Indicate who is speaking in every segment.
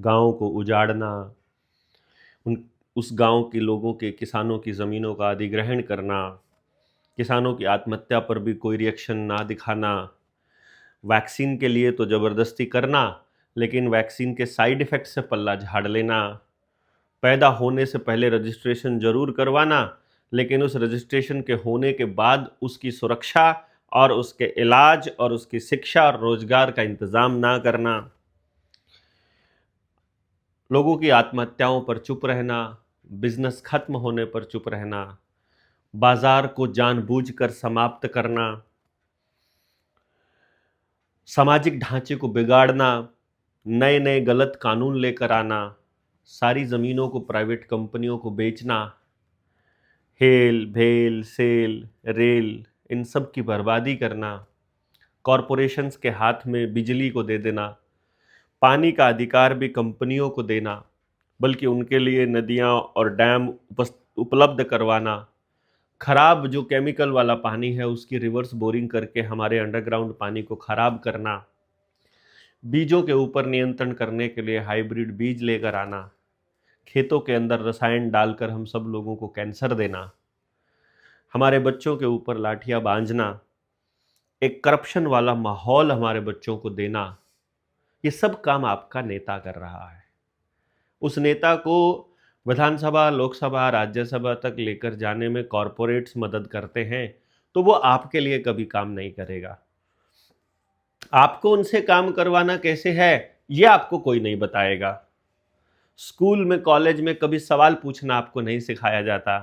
Speaker 1: गाँव को उजाड़ना, उन उस गाँव के लोगों के किसानों की ज़मीनों का अधिग्रहण करना, किसानों की आत्महत्या पर भी कोई रिएक्शन ना दिखाना, वैक्सीन के लिए तो ज़बरदस्ती करना, लेकिन वैक्सीन के साइड इफ़ेक्ट से पल्ला झाड़ लेना, पैदा होने से पहले रजिस्ट्रेशन ज़रूर करवाना, लेकिन उस रजिस्ट्रेशन के होने के बाद उसकी सुरक्षा और उसके इलाज और उसकी शिक्षा और रोज़गार का इंतज़ाम ना करना, लोगों की आत्महत्याओं पर चुप रहना, बिज़नेस खत्म होने पर चुप रहना, बाज़ार को जानबूझकर समाप्त करना, सामाजिक ढांचे को बिगाड़ना, नए-नए गलत कानून लेकर आना, सारी ज़मीनों को प्राइवेट कंपनियों को बेचना, हेल, भेल, सेल, रेल इन सब की बर्बादी करना, कॉरपोरेशंस के हाथ में बिजली को दे देना, पानी का अधिकार भी कंपनियों को देना, बल्कि उनके लिए नदियाँ और डैम उपलब्ध करवाना, खराब जो केमिकल वाला पानी है उसकी रिवर्स बोरिंग करके हमारे अंडरग्राउंड पानी को खराब करना, बीजों के ऊपर नियंत्रण करने के लिए हाइब्रिड बीज लेकर आना, खेतों के अंदर रसायन डालकर हम सब लोगों को कैंसर देना, हमारे बच्चों के ऊपर लाठियां बांधना, एक करप्शन वाला माहौल हमारे बच्चों को देना, ये सब काम आपका नेता कर रहा है। उस नेता को विधानसभा, लोकसभा, राज्यसभा तक लेकर जाने में कॉरपोरेट्स मदद करते हैं, तो वो आपके लिए कभी काम नहीं करेगा। आपको उनसे काम करवाना कैसे है, ये आपको कोई नहीं बताएगा। स्कूल में, कॉलेज में कभी सवाल पूछना आपको नहीं सिखाया जाता,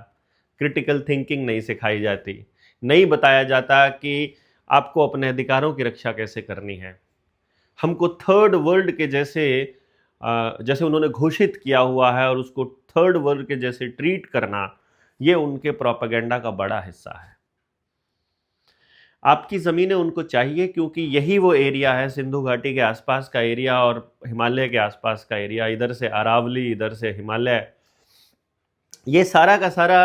Speaker 1: क्रिटिकल थिंकिंग नहीं सिखाई जाती, नहीं बताया जाता कि आपको अपने अधिकारों की रक्षा कैसे करनी है। हमको थर्ड वर्ल्ड के जैसे जैसे उन्होंने घोषित किया हुआ है और उसको थर्ड वर्ल्ड के जैसे ट्रीट करना, ये उनके प्रोपेगेंडा का बड़ा हिस्सा है। आपकी ज़मीनें उनको चाहिए क्योंकि यही वो एरिया है, सिंधु घाटी के आसपास का एरिया और हिमालय के आसपास का एरिया, इधर से अरावली, इधर से हिमालय, ये सारा का सारा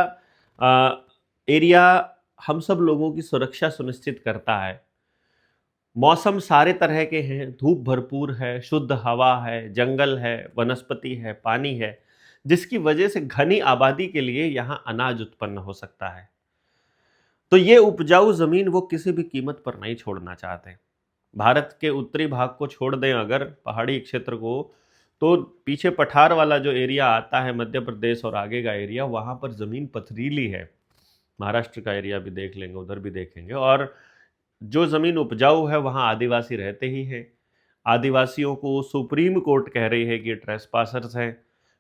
Speaker 1: एरिया हम सब लोगों की सुरक्षा सुनिश्चित करता है। मौसम सारे तरह के हैं, धूप भरपूर है, शुद्ध हवा है, जंगल है, वनस्पति है, पानी है, जिसकी वजह से घनी आबादी के लिए यहाँ अनाज उत्पन्न हो सकता है। तो ये उपजाऊ ज़मीन वो किसी भी कीमत पर नहीं छोड़ना चाहते। भारत के उत्तरी भाग को छोड़ दें अगर, पहाड़ी क्षेत्र को, तो पीछे पठार वाला जो एरिया आता है, मध्य प्रदेश और आगे का एरिया, वहाँ पर ज़मीन पथरीली है। महाराष्ट्र का एरिया भी देख लेंगे, उधर भी देखेंगे, और जो ज़मीन उपजाऊ है वहाँ आदिवासी रहते ही हैं। आदिवासियों को सुप्रीम कोर्ट कह रही है कि ये ट्रेसपासर्स हैं,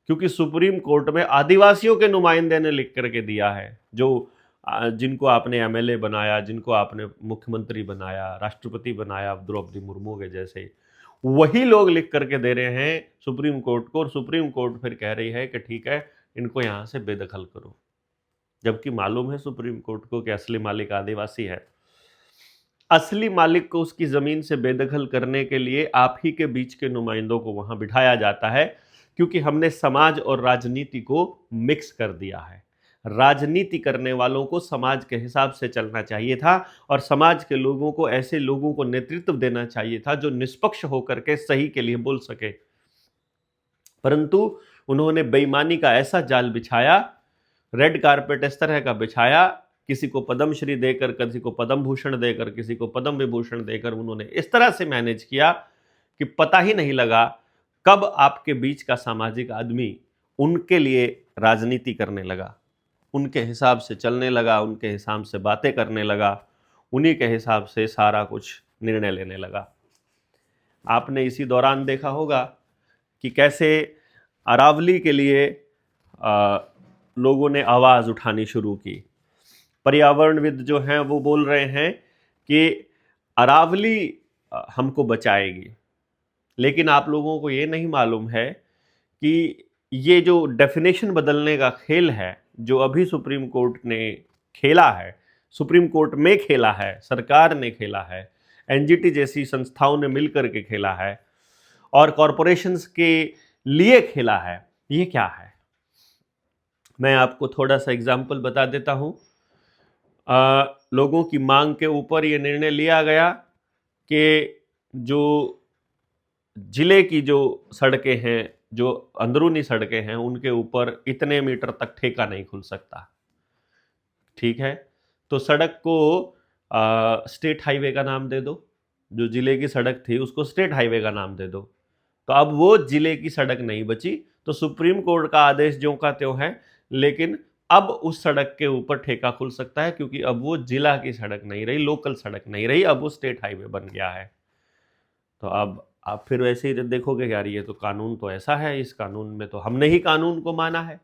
Speaker 1: क्योंकि सुप्रीम कोर्ट में आदिवासियों के नुमाइंदे ने लिख करके दिया है, जो जिनको आपने एमएलए बनाया, जिनको आपने मुख्यमंत्री बनाया, राष्ट्रपति बनाया, द्रौपदी मुर्मू के जैसे, वही लोग लिख करके दे रहे हैं सुप्रीम कोर्ट को, और सुप्रीम कोर्ट फिर कह रही है कि ठीक है, इनको यहाँ से बेदखल करो। जबकि मालूम है सुप्रीम कोर्ट को कि असली मालिक आदिवासी है। असली मालिक को उसकी ज़मीन से बेदखल करने के लिए आप ही के बीच के नुमाइंदों को वहाँ बिठाया जाता है, क्योंकि हमने समाज और राजनीति को मिक्स कर दिया है। राजनीति करने वालों को समाज के हिसाब से चलना चाहिए था, और समाज के लोगों को ऐसे लोगों को नेतृत्व देना चाहिए था जो निष्पक्ष होकर के सही के लिए बोल सके। परंतु उन्होंने बेईमानी का ऐसा जाल बिछाया, रेड कारपेट इस तरह का बिछाया, किसी को पद्मश्री देकर, किसी को पद्म भूषण देकर, किसी को पद्म विभूषण देकर उन्होंने इस तरह से मैनेज किया कि पता ही नहीं लगा कब आपके बीच का सामाजिक आदमी उनके लिए राजनीति करने लगा, उनके हिसाब से चलने लगा, उनके हिसाब से बातें करने लगा, उन्हीं के हिसाब से सारा कुछ निर्णय लेने लगा। आपने इसी दौरान देखा होगा कि कैसे अरावली के लिए लोगों ने आवाज़ उठानी शुरू की। पर्यावरणविद जो हैं वो बोल रहे हैं कि अरावली हमको बचाएगी, लेकिन आप लोगों को ये नहीं मालूम है कि ये जो डेफिनेशन बदलने का खेल है, जो अभी सुप्रीम कोर्ट ने खेला है, सुप्रीम कोर्ट में खेला है, सरकार ने खेला है, एनजीटी जैसी संस्थाओं ने मिलकर के खेला है और कॉरपोरेशंस के लिए खेला है, ये क्या है? मैं आपको थोड़ा सा एग्जाम्पल बता देता हूँ। लोगों की मांग के ऊपर ये निर्णय लिया गया कि जो जिले की जो सड़कें हैं, जो अंदरूनी सड़कें हैं उनके ऊपर इतने मीटर तक ठेका नहीं खुल सकता। ठीक है, तो सड़क को स्टेट हाईवे का नाम दे दो, जो जिले की सड़क थी उसको स्टेट हाईवे का नाम दे दो। तो अब वो जिले की सड़क नहीं बची, तो सुप्रीम कोर्ट का आदेश ज्यों का त्यों है, लेकिन अब उस सड़क के ऊपर ठेका खुल सकता है, क्योंकि अब वो जिला की सड़क नहीं रही, लोकल सड़क नहीं रही, अब वो स्टेट हाईवे बन गया है। तो अब आप फिर वैसे ही देखोगे यार ये तो कानून तो ऐसा है, इस कानून में तो हमने ही कानून को माना है।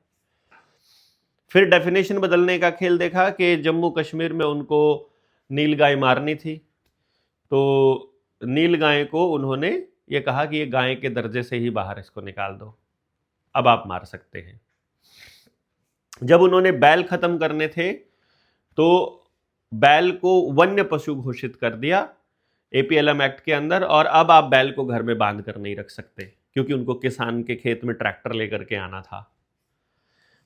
Speaker 1: फिर डेफिनेशन बदलने का खेल देखा कि जम्मू कश्मीर में उनको नीलगाय मारनी थी, तो नीलगाय को उन्होंने ये कहा कि ये गाय के दर्जे से ही बाहर इसको निकाल दो, अब आप मार सकते हैं। जब उन्होंने बैल खत्म करने थे तो बैल को वन्य पशु घोषित कर दिया एपीएलएम एक्ट के अंदर, और अब आप बैल को घर में बांध कर नहीं रख सकते, क्योंकि उनको किसान के खेत में ट्रैक्टर लेकर के आना था।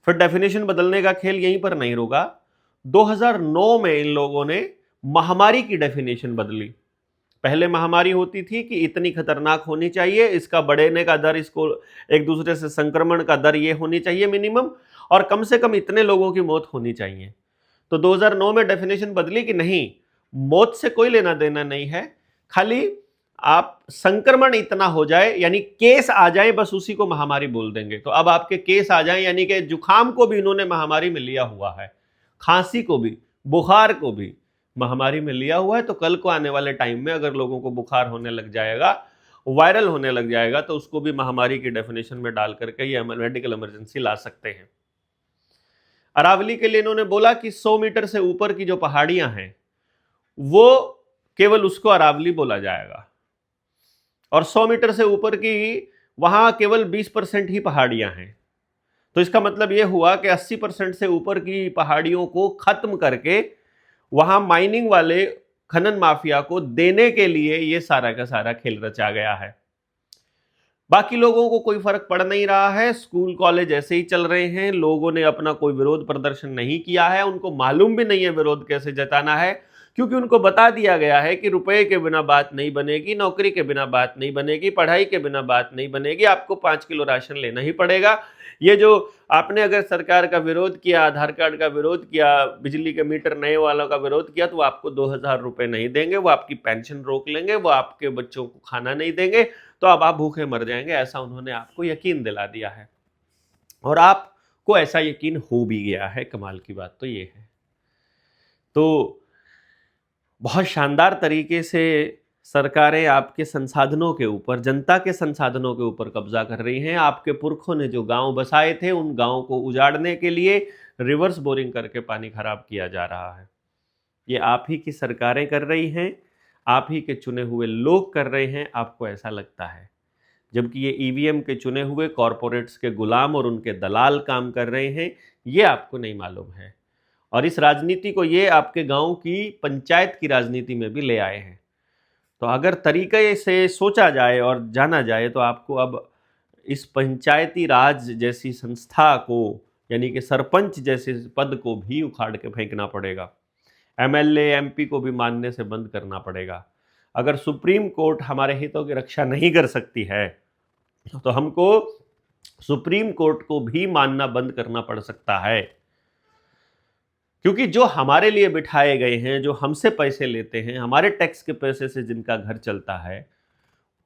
Speaker 1: फिर डेफिनेशन बदलने का खेल यहीं पर नहीं रुका। 2009 में इन लोगों ने महामारी की डेफिनेशन बदली। पहले महामारी होती थी कि इतनी खतरनाक होनी चाहिए, इसका बढ़ने का दर, इसको एक दूसरे से संक्रमण का दर ये होनी चाहिए मिनिमम, और कम से कम इतने लोगों की मौत होनी चाहिए। तो 2009 में डेफिनेशन बदली कि नहीं, मौत से कोई लेना देना नहीं है, खाली आप संक्रमण इतना हो जाए, यानी केस आ जाए, बस उसी को महामारी बोल देंगे। तो अब आपके केस आ जाए, यानी कि जुकाम को भी इन्होंने महामारी में लिया हुआ है, खांसी को भी, बुखार को भी महामारी में लिया हुआ है। तो कल को आने वाले टाइम में अगर लोगों को बुखार होने लग जाएगा, वायरल होने लग जाएगा, तो उसको भी महामारी की डेफिनेशन में डाल करके ये मेडिकल इमरजेंसी ला सकते हैं। अरावली के लिए इन्होंने बोला कि 100 मीटर से ऊपर की जो पहाड़ियां हैं वो केवल उसको अरावली बोला जाएगा, और 100 मीटर से ऊपर की वहां केवल 20% ही पहाड़ियां हैं। तो इसका मतलब यह हुआ कि 80% से ऊपर की पहाड़ियों को खत्म करके वहां माइनिंग वाले खनन माफिया को देने के लिए यह सारा का सारा खेल रचा गया है। बाकी लोगों को कोई फर्क पड़ नहीं रहा है, स्कूल कॉलेज ऐसे ही चल रहे हैं, लोगों ने अपना कोई विरोध प्रदर्शन नहीं किया है, उनको मालूम भी नहीं है विरोध कैसे जताना है, क्योंकि उनको बता दिया गया है कि रुपए के बिना बात नहीं बनेगी, नौकरी के बिना बात नहीं बनेगी, पढ़ाई के बिना बात नहीं बनेगी, आपको 5 किलो राशन लेना ही पड़ेगा। ये जो आपने अगर सरकार का विरोध किया, आधार कार्ड का विरोध किया, बिजली के मीटर नए वालों का विरोध किया, तो वो आपको 2000 रुपए नहीं देंगे, वो आपकी पेंशन रोक लेंगे, वो आपके बच्चों को खाना नहीं देंगे, तो अब आप भूखे मर जाएंगे, ऐसा उन्होंने आपको यकीन दिला दिया है, और आपको ऐसा यकीन हो भी गया है। कमाल की बात तो ये है। तो बहुत शानदार तरीके से सरकारें आपके संसाधनों के ऊपर, जनता के संसाधनों के ऊपर कब्जा कर रही हैं। आपके पुरखों ने जो गांव बसाए थे, उन गांवों को उजाड़ने के लिए रिवर्स बोरिंग करके पानी खराब किया जा रहा है। ये आप ही की सरकारें कर रही हैं, आप ही के चुने हुए लोग कर रहे हैं, आपको ऐसा लगता है, जबकि ये ईवीएम के चुने हुए कॉरपोरेट्स के गुलाम और उनके दलाल काम कर रहे हैं, ये आपको नहीं मालूम है। और इस राजनीति को ये आपके गांव की पंचायत की राजनीति में भी ले आए हैं। तो अगर तरीके से सोचा जाए और जाना जाए, तो आपको अब इस पंचायती राज जैसी संस्था को, यानी कि सरपंच जैसे पद को भी उखाड़ के फेंकना पड़ेगा, एमएलए एमपी को भी मानने से बंद करना पड़ेगा। अगर सुप्रीम कोर्ट हमारे हितों की रक्षा नहीं कर सकती है, तो हमको सुप्रीम कोर्ट को भी मानना बंद करना पड़ सकता है, क्योंकि जो हमारे लिए बिठाए गए हैं, जो हमसे पैसे लेते हैं, हमारे टैक्स के पैसे से जिनका घर चलता है,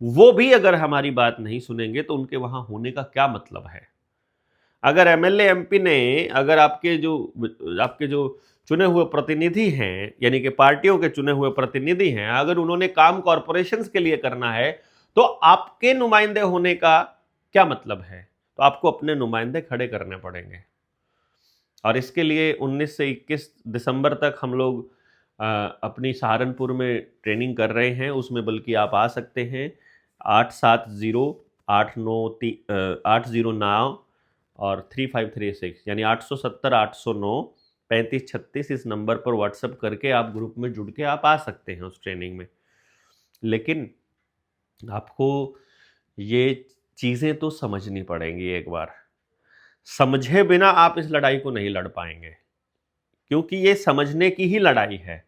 Speaker 1: वो भी अगर हमारी बात नहीं सुनेंगे तो उनके वहां होने का क्या मतलब है। अगर एमएलए एमपी ने, अगर आपके जो चुने हुए प्रतिनिधि हैं, यानी कि पार्टियों के चुने हुए प्रतिनिधि हैं, अगर उन्होंने काम कॉरपोरेशंस के लिए करना है, तो आपके नुमाइंदे होने का क्या मतलब है। तो आपको अपने नुमाइंदे खड़े करने पड़ेंगे, और इसके लिए 19 से 21 दिसंबर तक हम लोग अपनी सहारनपुर में ट्रेनिंग कर रहे हैं। उसमें बल्कि आप आ सकते हैं 870-809 और 3536, यानी 870-809-3536, इस नंबर पर व्हाट्सएप करके आप ग्रुप में जुड़ के आप आ सकते हैं उस ट्रेनिंग में। लेकिन आपको ये चीज़ें तो समझनी पड़ेंगी एक बार। समझे बिना आप इस लड़ाई को नहीं लड़ पाएंगे, क्योंकि ये समझने की ही लड़ाई है।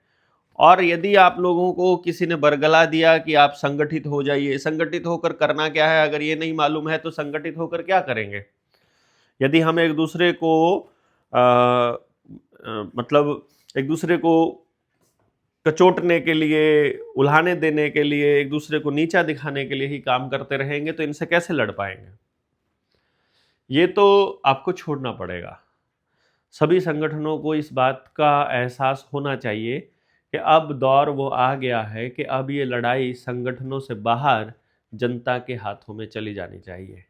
Speaker 1: और यदि आप लोगों को किसी ने बरगला दिया कि आप संगठित हो जाइए, संगठित होकर करना क्या है, अगर ये नहीं मालूम है तो संगठित होकर क्या करेंगे? यदि हम एक दूसरे को मतलब एक दूसरे को कचोटने के लिए, उल्हाने देने के लिए, एक दूसरे को नीचा दिखाने के लिए ही काम करते रहेंगे तो इनसे कैसे लड़ पाएंगे? ये तो आपको छोड़ना पड़ेगा। सभी संगठनों को इस बात का एहसास होना चाहिए कि अब दौर वो आ गया है कि अब ये लड़ाई संगठनों से बाहर जनता के हाथों में चली जानी चाहिए,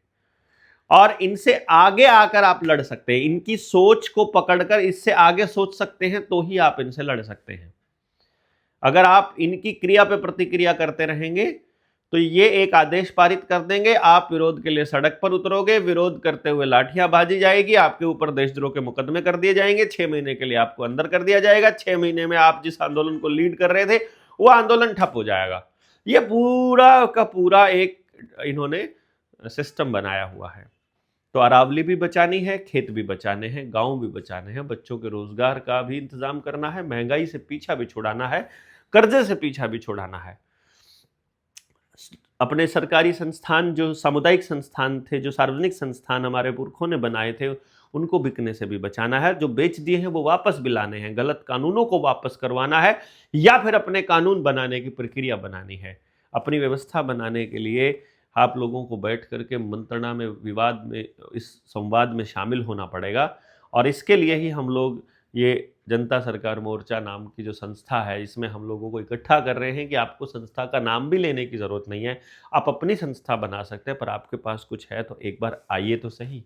Speaker 1: और इनसे आगे आकर आप लड़ सकते हैं। इनकी सोच को पकड़कर इससे आगे सोच सकते हैं तो ही आप इनसे लड़ सकते हैं। अगर आप इनकी क्रिया पे प्रतिक्रिया करते रहेंगे तो ये एक आदेश पारित कर देंगे, आप विरोध के लिए सड़क पर उतरोगे, विरोध करते हुए लाठियां बाजी जाएगी, आपके ऊपर देशद्रोह के मुकदमे कर दिए जाएंगे, 6 महीने के लिए आपको अंदर कर दिया जाएगा, 6 महीने में आप जिस आंदोलन को लीड कर रहे थे वो आंदोलन ठप हो जाएगा। ये पूरा का पूरा एक इन्होंने सिस्टम बनाया हुआ है। तो अरावली भी बचानी है, खेत भी बचाने हैं, गांव भी बचाने हैं, बच्चों के रोजगार का भी इंतजाम करना है, महंगाई से पीछा भी छुड़ाना है, कर्जे से पीछा भी छुड़ाना है। अपने सरकारी संस्थान, जो सामुदायिक संस्थान थे, जो सार्वजनिक संस्थान हमारे पुरखों ने बनाए थे, उनको बिकने से भी बचाना है। जो बेच दिए हैं वो वापस भी लाने हैं, गलत कानूनों को वापस करवाना है, या फिर अपने कानून बनाने की प्रक्रिया बनानी है। अपनी व्यवस्था बनाने के लिए आप लोगों को बैठ करके मंत्रणा में, विवाद में, इस संवाद में शामिल होना पड़ेगा। और इसके लिए ही हम लोग ये जनता सरकार मोर्चा नाम की जो संस्था है, इसमें हम लोगों को इकट्ठा कर रहे हैं कि आपको संस्था का नाम भी लेने की ज़रूरत नहीं है, आप अपनी संस्था बना सकते हैं। पर आपके पास कुछ है तो एक बार आइए तो सही,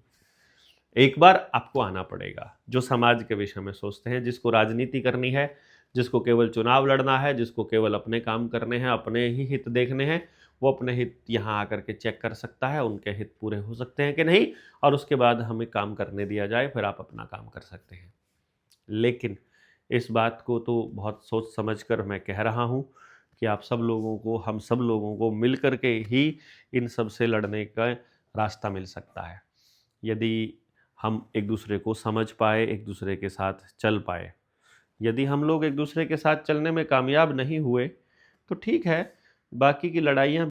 Speaker 1: एक बार आपको आना पड़ेगा। जो समाज के विषय में सोचते हैं, जिसको राजनीति करनी है, जिसको केवल चुनाव लड़ना है, जिसको केवल अपने काम करने हैं, अपने ही हित देखने हैं, वो अपने हित यहाँ आकर के चेक कर सकता है, उनके हित पूरे हो सकते हैं कि नहीं, और उसके बाद हमें काम करने दिया जाए, फिर आप अपना काम कर सकते हैं। लेकिन इस बात को तो बहुत सोच समझकर मैं कह रहा हूँ कि आप सब लोगों को, हम सब लोगों को मिल कर के ही इन सब से लड़ने का रास्ता मिल सकता है। यदि हम एक दूसरे को समझ पाए, एक दूसरे के साथ चल पाए। यदि हम लोग एक दूसरे के साथ चलने में कामयाब नहीं हुए तो ठीक है, बाकी की लड़ाइयाँ